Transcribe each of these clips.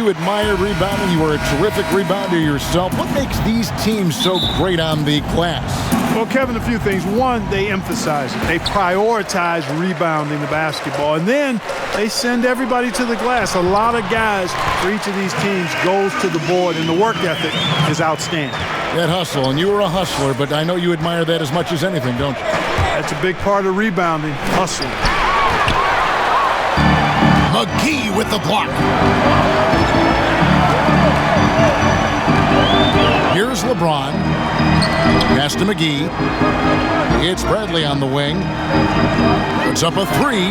you admire rebounding. You are a terrific rebounder yourself. What makes these teams so great on the glass? Well, Kevin, a few things. One, they emphasize it. They prioritize rebounding the basketball. And then they send everybody to the glass. A lot of guys for each of these teams goes to the board, and the work ethic is outstanding. That hustle, and you were a hustler, but I know you admire that as much as anything, don't you? That's a big part of rebounding, hustling. McGee with the block. Here's LeBron. Pass to McGee. It's Bradley on the wing. Puts up a three.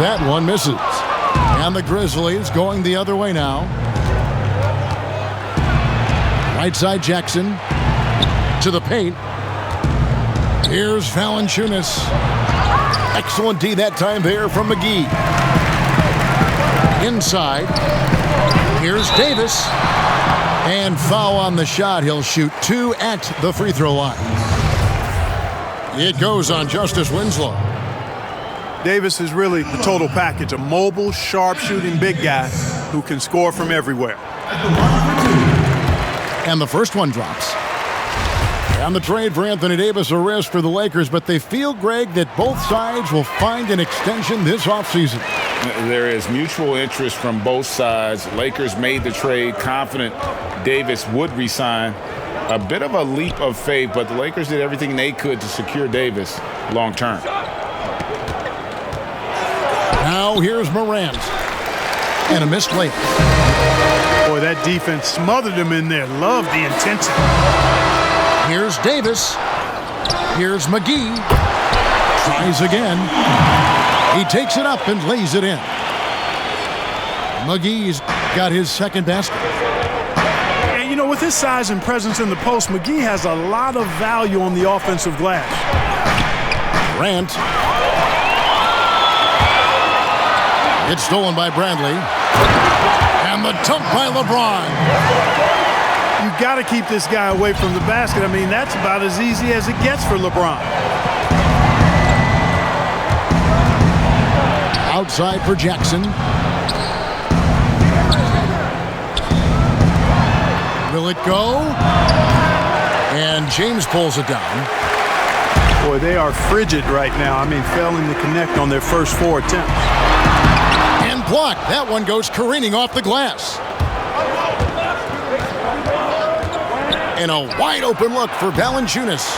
That one misses. And the Grizzlies going the other way now. Right side Jackson. To the paint. Here's Valanciunas. Excellent D that time there from McGee. Inside. Here's Davis. And foul on the shot. He'll shoot 2 at the free throw line. It goes on Justice Winslow. Davis is really the total package. A mobile, sharp-shooting big guy who can score from everywhere. And the first one drops. And the trade for Anthony Davis, a risk for the Lakers, but they feel, Greg, that both sides will find an extension this offseason. There is mutual interest from both sides. Lakers made the trade confident Davis would resign. A bit of a leap of faith, but the Lakers did everything they could to secure Davis long term. Now here's Morant. And a missed layup. Boy, that defense smothered him in there. Love the intensity. Here's Davis. Here's McGee. Tries again. He takes it up and lays it in. McGee's got his second basket. And, you know, with his size and presence in the post, McGee has a lot of value on the offensive glass. Grant. It's stolen by Bradley. And the dunk by LeBron. You got to keep this guy away from the basket. I mean, that's about as easy as it gets for LeBron. Outside for Jackson. Will it go? And James pulls it down. Boy, they are frigid right now. I mean, failing to connect on their first 4 attempts. And blocked. That one goes careening off the glass. And a wide open look for Valanciunas.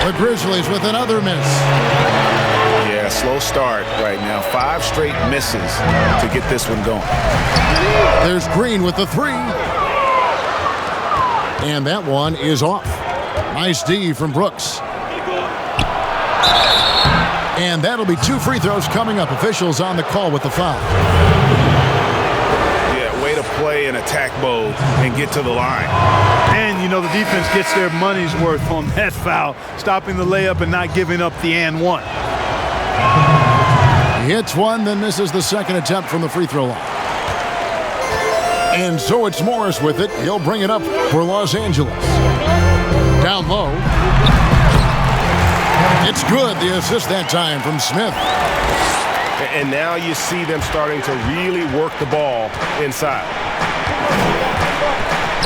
The Grizzlies with another miss. Yeah, slow start right now. 5 straight misses to get this one going. There's Green with the 3. And that one is off. Nice D from Brooks. And that'll be 2 free throws coming up. Officials on the call with the foul. Yeah, way to play in attack mode and get to the line. And, you know, the defense gets their money's worth on that foul, stopping the layup and not giving up the and one. He hits one, then misses the second attempt from the free throw line. And so it's Morris with it. He'll bring it up for Los Angeles. Down low. It's good, the assist that time from Smith. And now you see them starting to really work the ball inside.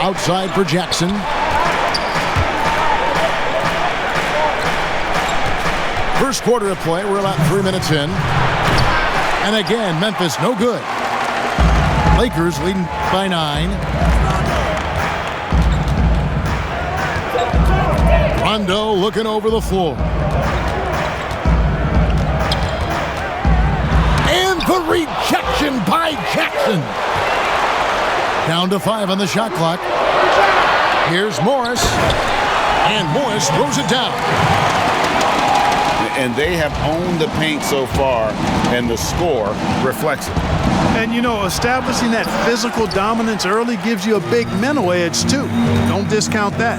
Outside for Jackson. First quarter of play, we're about 3 minutes in. And again, Memphis no good. Lakers leading by 9. Rondo looking over the floor. And the rejection by Jackson. Down to 5 on the shot clock. Here's Morris. And Morris throws it down. And they have owned the paint so far, and the score reflects it. And, you know, establishing that physical dominance early gives you a big mental edge, too. Don't discount that.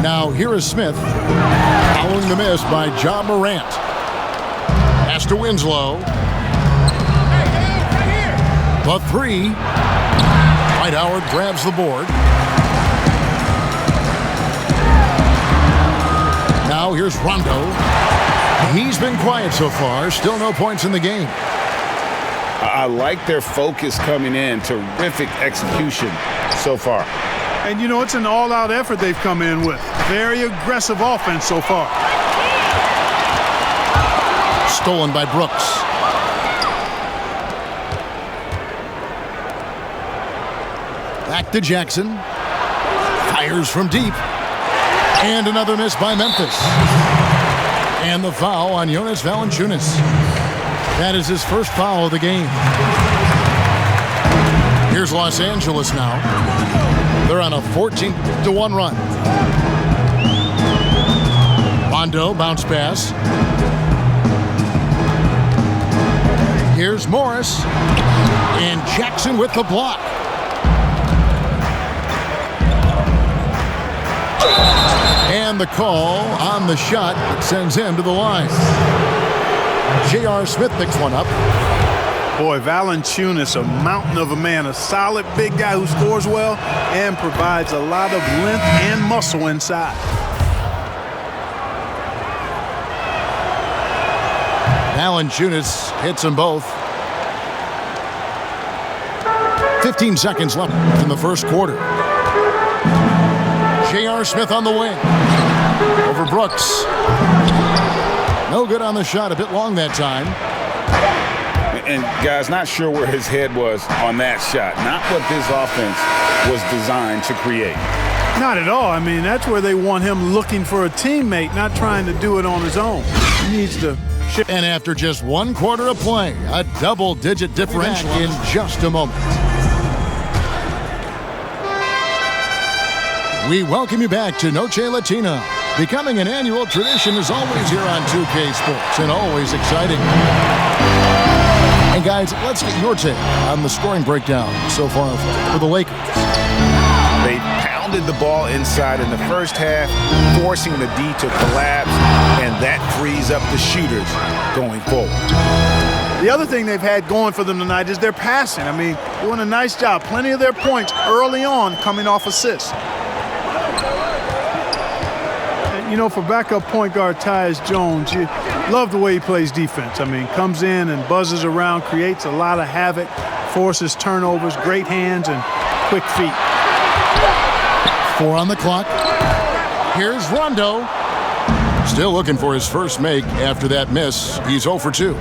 Now, here is Smith. Following the miss by John Morant. Pass to Winslow. The 3. Dwight Howard grabs the board. Now here's Rondo. He's been quiet so far. Still no points in the game. I like their focus coming in. Terrific execution so far. And, you know, it's an all-out effort they've come in with. Very aggressive offense so far. Stolen by Brooks. Back to Jackson. Fires from deep. And another miss by Memphis. And the foul on Jonas Valanciunas. That is his first foul of the game. Here's Los Angeles now. They're on a 14-1 run. Rondo, bounce pass. Here's Morris. And Jackson with the block. And the call on the shot that sends him to the line. J.R. Smith picks one up. Boy, Valanciunas, a mountain of a man, a solid big guy who scores well and provides a lot of length and muscle inside. Valanciunas hits them both. 15 seconds left in the first quarter. J.R. Smith on the wing. Over Brooks. No good on the shot. A bit long that time. And, guys, not sure where his head was on that shot. Not what this offense was designed to create. Not at all. I mean, that's where they want him looking for a teammate, not trying to do it on his own. He needs to shift. And after just one quarter of play, a double-digit differential in just a moment. We welcome you back to Noche Latina. Becoming an annual tradition is always here on 2K Sports and always exciting. And guys, let's get your take on the scoring breakdown so far for the Lakers. They pounded the ball inside in the first half, forcing the D to collapse, and that frees up the shooters going forward. The other thing they've had going for them tonight is their passing. I mean, doing a nice job. Plenty of their points early on coming off assists. You know, for backup point guard Tyus Jones, you love the way he plays defense. I mean, comes in and buzzes around, creates a lot of havoc, forces turnovers, great hands, and quick feet. 4 on the clock. Here's Rondo. Still looking for his first make after that miss. He's 0 for 2.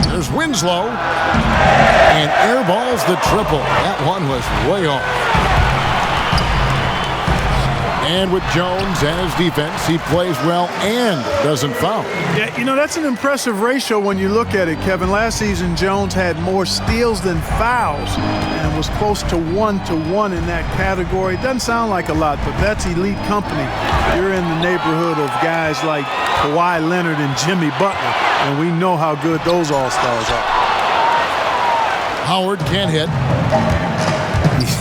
There's Winslow. And airballs the triple. That one was way off. And with Jones and his defense, he plays well and doesn't foul. Yeah, you know, that's an impressive ratio when you look at it, Kevin. Last season, Jones had more steals than fouls and was close to 1-to-1 in that category. Doesn't sound like a lot, but that's elite company. You're in the neighborhood of guys like Kawhi Leonard and Jimmy Butler, and we know how good those all-stars are. Howard can't hit.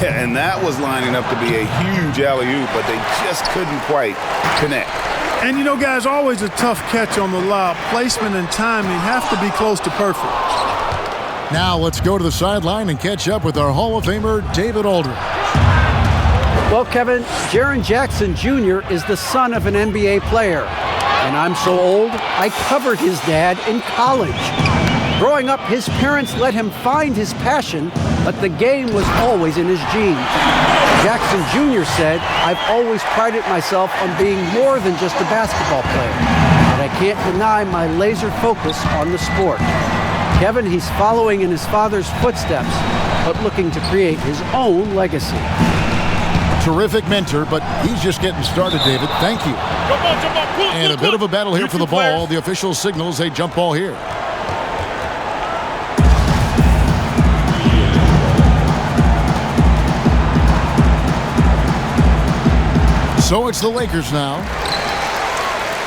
Yeah, and that was lining up to be a huge alley-oop, but they just couldn't quite connect. And, you know, guys, always a tough catch on the lob. Placement and timing have to be close to perfect. Now let's go to the sideline and catch up with our Hall of Famer, David Aldridge. Well, Kevin, Jaren Jackson Jr. is the son of an NBA player. And I'm so old, I covered his dad in college. Growing up, his parents let him find his passion, but the game was always in his genes. Jackson Jr. said, "I've always prided myself on being more than just a basketball player, but I can't deny my laser focus on the sport." Kevin, he's following in his father's footsteps, but looking to create his own legacy. Terrific mentor, but he's just getting started, David. Thank you. And a bit of a battle here for the ball. The official signals a jump ball here. So it's the Lakers now.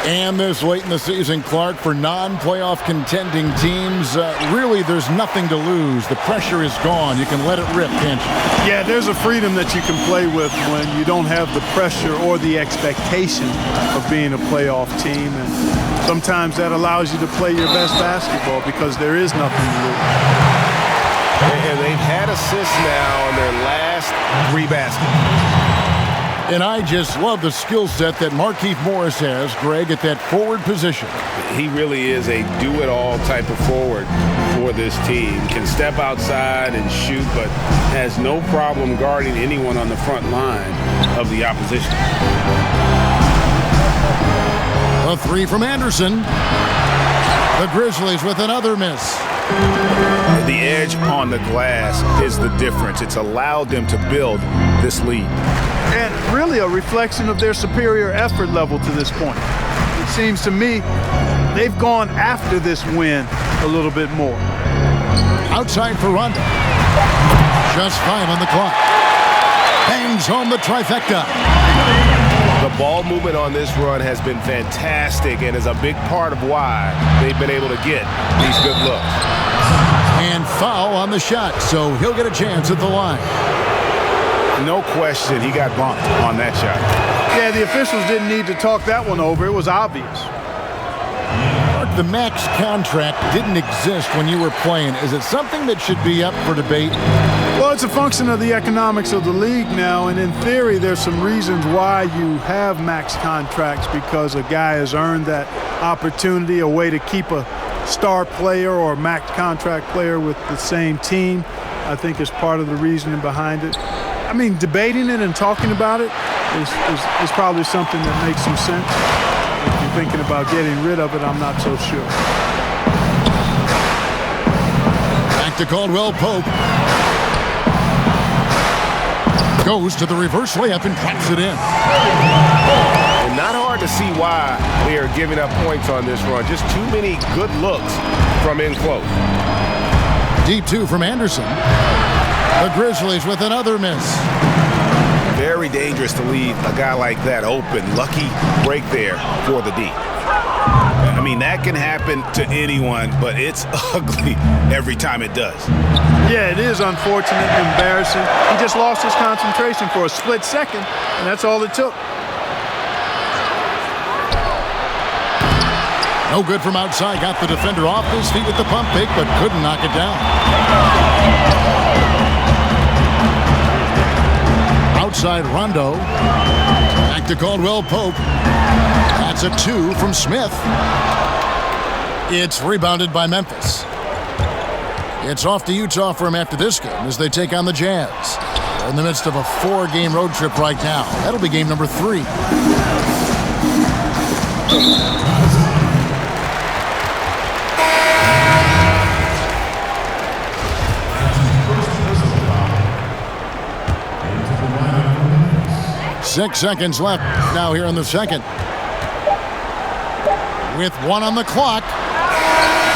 And this late in the season, Clark, for non-playoff contending teams, really there's nothing to lose. The pressure is gone. You can let it rip, can't you? Yeah, there's a freedom that you can play with when you don't have the pressure or the expectation of being a playoff team. And sometimes that allows you to play your best basketball because there is nothing to lose. And they've had assists now on their last 3 baskets. And I just love the skill set that Markieff Morris has, Greg, at that forward position. He really is a do-it-all type of forward for this team. Can step outside and shoot, but has no problem guarding anyone on the front line of the opposition. A three from Anderson. The Grizzlies with another miss. The edge on the glass is the difference. It's allowed them to build this lead. And really a reflection of their superior effort level to this point. It seems to me they've gone after this win a little bit more. Outside for Rondo. Just 5 on the clock. Bangs home the trifecta. The ball movement on this run has been fantastic and is a big part of why they've been able to get these good looks. And foul on the shot, so he'll get a chance at the line. No question, he got bumped on that shot. Yeah, the officials didn't need to talk that one over. It was obvious. The max contract didn't exist when you were playing. Is it something that should be up for debate? Well, it's a function of the economics of the league now, and in theory, there's some reasons why you have max contracts, because a guy has earned that opportunity, a way to keep a star player or a max contract player with the same team, I think is part of the reasoning behind it. I mean, debating it and talking about it is probably something that makes some sense. If you're thinking about getting rid of it, I'm not so sure. Back to Caldwell Pope. Goes to the reverse layup and drops it in. And not hard to see why they are giving up points on this run. Just too many good looks from in close. Deep two from Anderson. The Grizzlies with another miss. Very dangerous to leave a guy like that open. Lucky break there for the D. I mean, that can happen to anyone, but it's ugly every time it does. Yeah, it is unfortunate, embarrassing. He just lost his concentration for a split second, and that's all it took. No good from outside. Got the defender off his feet with the pump fake, but couldn't knock it down. Outside Rondo. Back to Caldwell Pope. That's a 2 from Smith. It's rebounded by Memphis. It's off to Utah for him after this game as they take on the Jazz. They're in the midst of a 4-game road trip right now. That'll be game number 3. Six seconds left now here in the second. With 1 on the clock.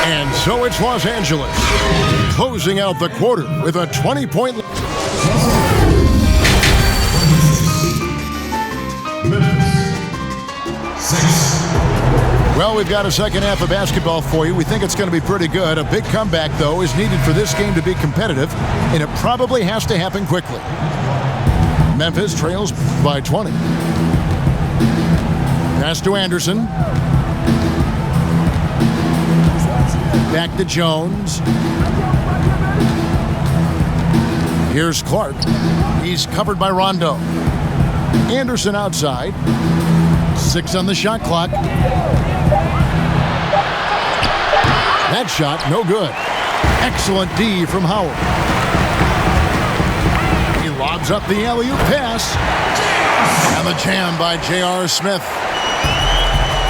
And so it's Los Angeles closing out the quarter with a 20-point lead. Well, we've got a second half of basketball for you. We think it's going to be pretty good. A big comeback, though, is needed for this game to be competitive, and it probably has to happen quickly. Memphis trails by 20. Pass to Anderson. Back to Jones. Here's Clark. He's covered by Rondo. Anderson outside. 6 on the shot clock. That shot, no good. Excellent D from Howard. He lobs up the alley-oop pass. And the jam by J.R. Smith.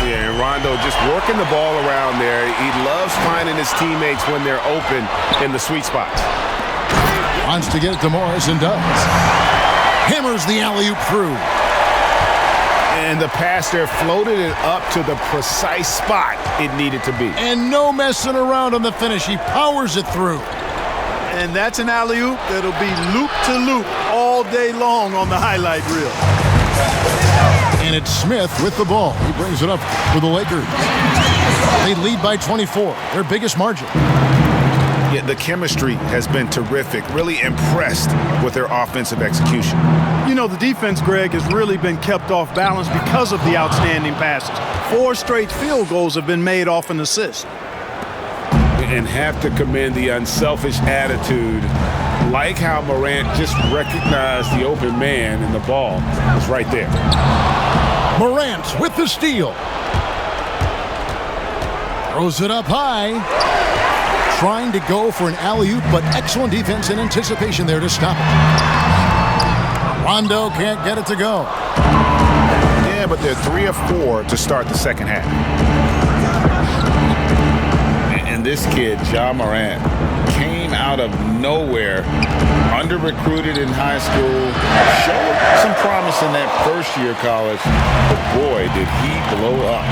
Yeah, and Rondo just working the ball around there. He loves finding his teammates when they're open in the sweet spots. Wants to get it to Morris and does. Hammers the alley-oop through. And the pass there floated it up to the precise spot it needed to be. And no messing around on the finish. He powers it through. And that's an alley-oop that'll be loop to loop all day long on the highlight reel. And it's Smith with the ball. He brings it up for the Lakers. They lead by 24, their biggest margin. Yeah, the chemistry has been terrific. Really impressed with their offensive execution. You know, the defense, Greg, has really been kept off balance because of the outstanding passes. 4 straight field goals have been made off an assist. And have to commend the unselfish attitude. Like how Morant just recognized the open man and the ball is right there. Morant with the steal. Throws it up high. trying to go for an alley-oop, but excellent defense and anticipation there to stop it. Rondo can't get it to go. Yeah, but they're 3 of 4 to start the second half. And this kid, Ja Morant, came out of nowhere, under-recruited in high school, showed some promise in that first year of college, but boy, did he blow up.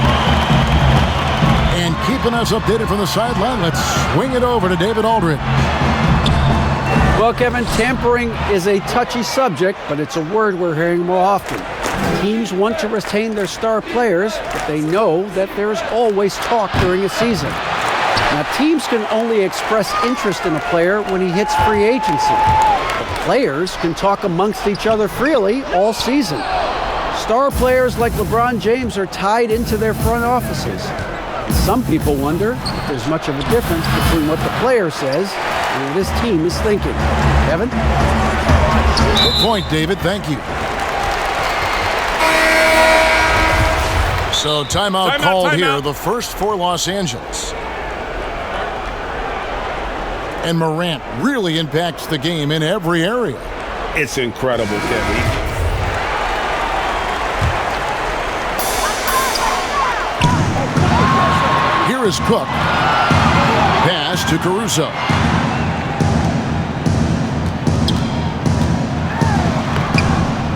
And keeping us updated from the sideline, let's swing it over to David Aldridge. Well, Kevin, tampering is a touchy subject, but it's a word we're hearing more often. Teams want to retain their star players, but they know that there's always talk during a season. Now, teams can only express interest in a player when he hits free agency. But players can talk amongst each other freely all season. Star players like LeBron James are tied into their front offices. And some people wonder if there's much of a difference between what the player says and what his team is thinking. Kevin? Good point, David. Thank you. So timeout called here, the first for Los Angeles. And Morant really impacts the game in every area. It's incredible, Kevin. Here is Cook. Pass to Caruso.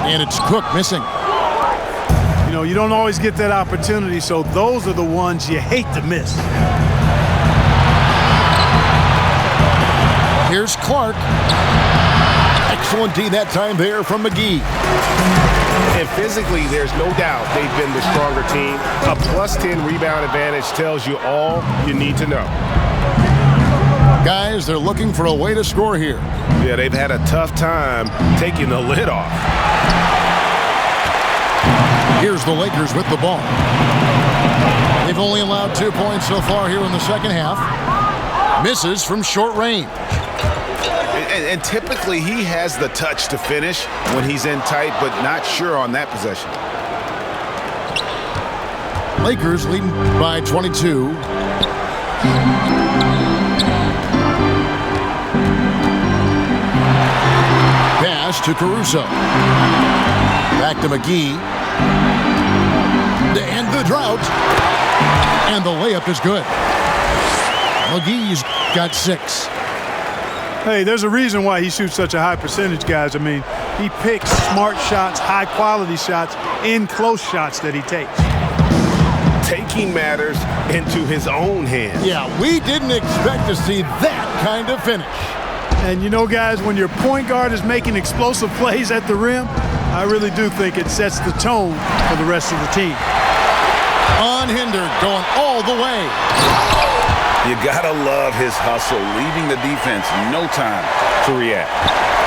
And it's Cook missing. You know, you don't always get that opportunity, so those are the ones you hate to miss. Here's Clark. Excellent D that time there from McGee. And physically, there's no doubt they've been the stronger team. A plus 10 rebound advantage tells you all you need to know. Guys, they're looking for a way to score here. Yeah, they've had a tough time taking the lid off. Here's the Lakers with the ball. They've only allowed 2 points so far here in the second half. Misses from short range. And typically he has the touch to finish when he's in tight, but not sure on that possession. Lakers leading by 22. Pass to Caruso. Back to McGee. To end the drought. And the layup is good. McGee's got 6. Hey, there's a reason why he shoots such a high percentage, guys. I mean, he picks smart shots, high-quality shots, in close shots that he takes. Taking matters into his own hands. Yeah, we didn't expect to see that kind of finish. And you know, guys, when your point guard is making explosive plays at the rim, I really do think it sets the tone for the rest of the team. Unhindered, going all the way. You gotta love his hustle, leaving the defense no time to react.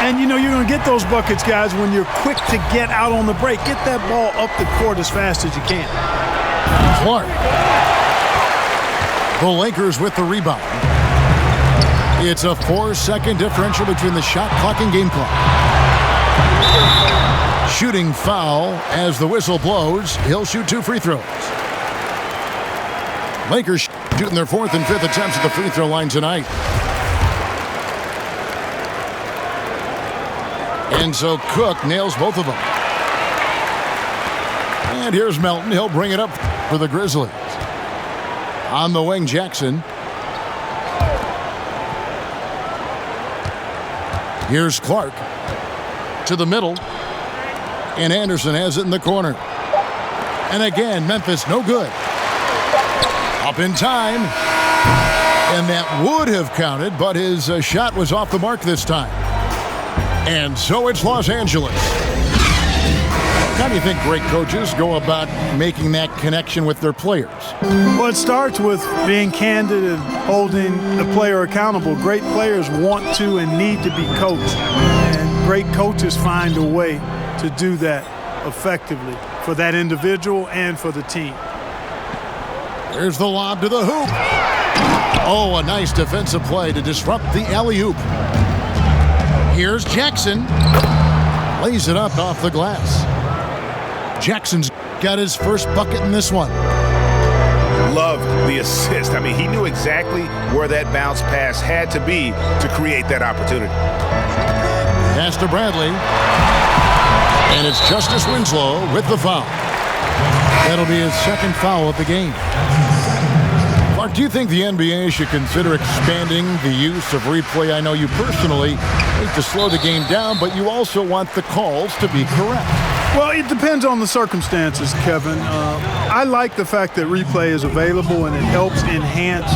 And you know you're gonna get those buckets, guys, when you're quick to get out on the break. Get that ball up the court as fast as you can. Clark. The Lakers with the rebound. It's a 4-second differential between the shot clock and game clock. Shooting foul as the whistle blows. He'll shoot 2 free throws. Lakers shooting their 4th and 5th attempts at the free throw line tonight. And so Cook nails both of them. And here's Melton. He'll bring it up for the Grizzlies. On the wing, Jackson. Here's Clark to the middle. And Anderson has it in the corner. And again, Memphis no good. Up in time. And that would have counted, but his shot was off the mark this time. And so it's Los Angeles. How do you think great coaches go about making that connection with their players? Well, it starts with being candid and holding the player accountable. Great players want to and need to be coached. And great coaches find a way to do that effectively for that individual and for the team. There's the lob to the hoop. Oh, a nice defensive play to disrupt the alley-oop. Here's Jackson. Lays it up off the glass. Jackson's got his first bucket in this one. loved the assist. I mean, he knew exactly where that bounce pass had to be to create that opportunity. Pass to Bradley. And it's Justice Winslow with the foul. That'll be his second foul of the game. Mark, do you think the NBA should consider expanding the use of replay? I know you personally hate to slow the game down, but you also want the calls to be correct. Well, it depends on the circumstances, Kevin. I like the fact that replay is available and it helps enhance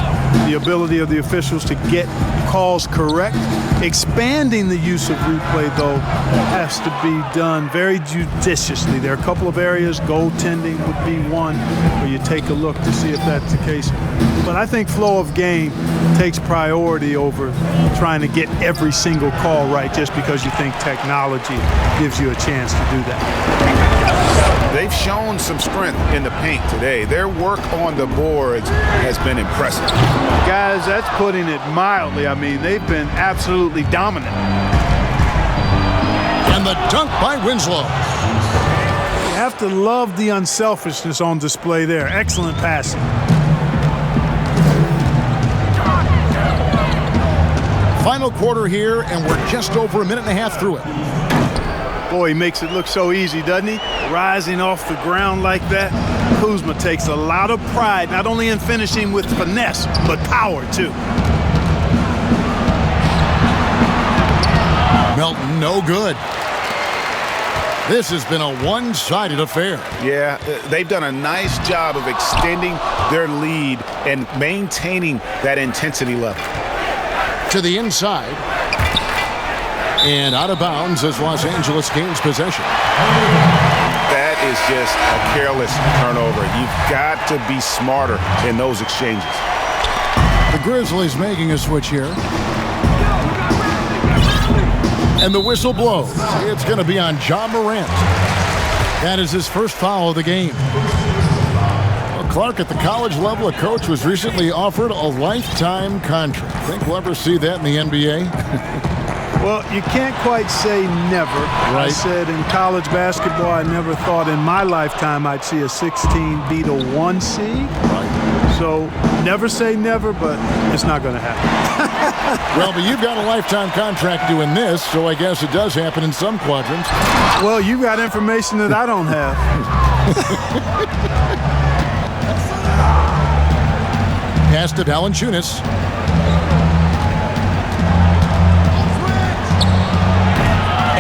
the ability of the officials to get calls correct. Expanding the use of replay, though, has to be done very judiciously. There are a couple of areas, goaltending would be one, where you take a look to see if that's the case. But I think flow of game takes priority over trying to get every single call right just because you think technology gives you a chance to do that. They've shown some strength in the paint today. Their work on the boards has been impressive. Guys, that's putting it mildly. I mean, they've been absolutely dominant. And the dunk by Winslow. You have to love the unselfishness on display there. Excellent passing. Final quarter here, and we're just over a minute and a half through it. Boy, he makes it look so easy, doesn't he? Rising off the ground like that. Kuzma takes a lot of pride, not only in finishing with finesse, but power, too. Melton, no good. This has been a one-sided affair. Yeah, they've done a nice job of extending their lead and maintaining that intensity level. To the inside. And out of bounds as Los Angeles gains possession. That is just a careless turnover. You've got to be smarter in those exchanges. The Grizzlies making a switch here. And the whistle blows. It's going to be on Ja Morant. That is his first foul of the game. Well, Clark, at the college level, a coach was recently offered a lifetime contract. Think we'll ever see that in the NBA? Well, you can't quite say never. Right. I said in college basketball, I never thought in my lifetime I'd see a 16 beat a 1 seed. Right. So never say never, but it's not going to happen. Well, but you've got a lifetime contract doing this, so I guess it does happen in some quadrants. Well, you got information that I don't have. Pass to Valanciunas.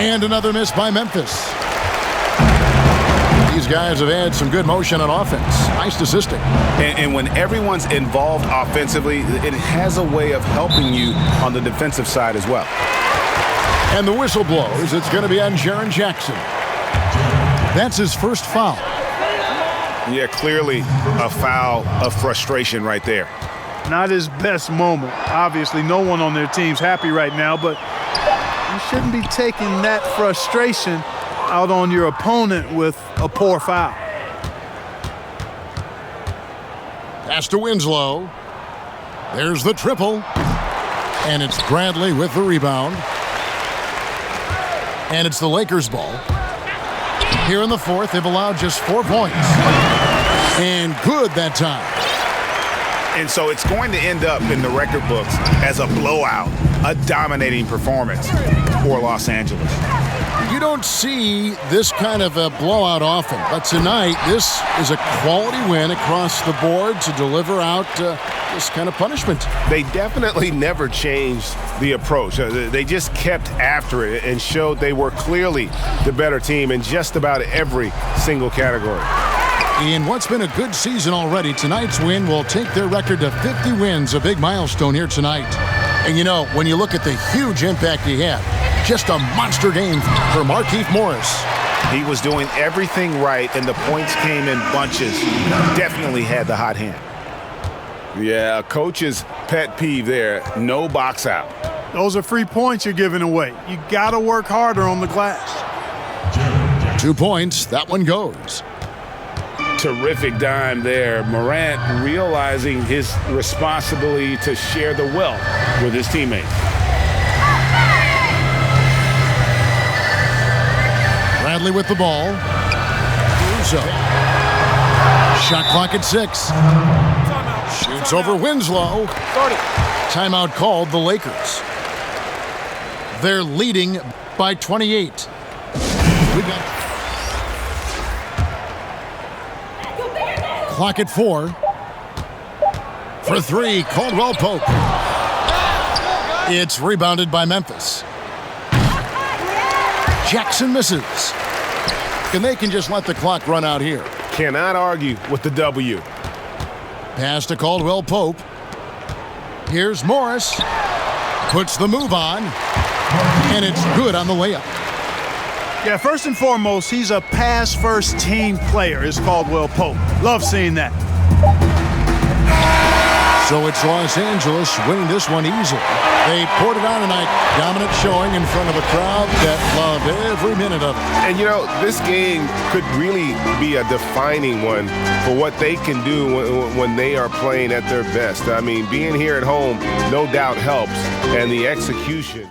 And another miss by Memphis. These guys have had some good motion on offense. Nice assisting. And when everyone's involved offensively, it has a way of helping you on the defensive side as well. And the whistle blows. It's going to be on Jaren Jackson. That's his first foul. Yeah, clearly a foul of frustration right there. Not his best moment. Obviously, no one on their team's happy right now, but you shouldn't be taking that frustration out on your opponent with a poor foul. Pass to Winslow. There's the triple. And it's Bradley with the rebound. And it's the Lakers' ball. Here in the fourth, they've allowed just 4 points. And good that time. And so it's going to end up in the record books as a blowout, a dominating performance for Los Angeles. You don't see this kind of a blowout often, but tonight this is a quality win across the board to deliver out this kind of punishment. They definitely never changed the approach. They just kept after it and showed they were clearly the better team in just about every single category. In what's been a good season already, tonight's win will take their record to 50 wins, a big milestone here tonight. And you know, when you look at the huge impact he had, just a monster game for Markieff Morris. He was doing everything right, and the points came in bunches. Definitely had the hot hand. Yeah, a coach's pet peeve there, no box out. Those are free points you're giving away. You got to work harder on the glass. 2 points, that one goes. Terrific dime there. Morant realizing his responsibility to share the wealth with his teammates. Bradley with the ball. Russo. Shot clock at 6. It's over Winslow. Timeout called the Lakers. They're leading by 28. We got clock at 4. For 3, Caldwell Pope. It's rebounded by Memphis. Jackson misses. And they can just let the clock run out here. Cannot argue with the W. Pass to Caldwell Pope. Here's Morris. Puts the move on. And it's good on the layup. Yeah, first and foremost, he's a pass-first team player, is Caldwell Pope. Love seeing that. So it's Los Angeles winning this one easily. They poured it on tonight. Dominant showing in front of a crowd that loved every minute of it. And, you know, this game could really be a defining one for what they can do when they are playing at their best. I mean, being here at home no doubt helps, and the execution.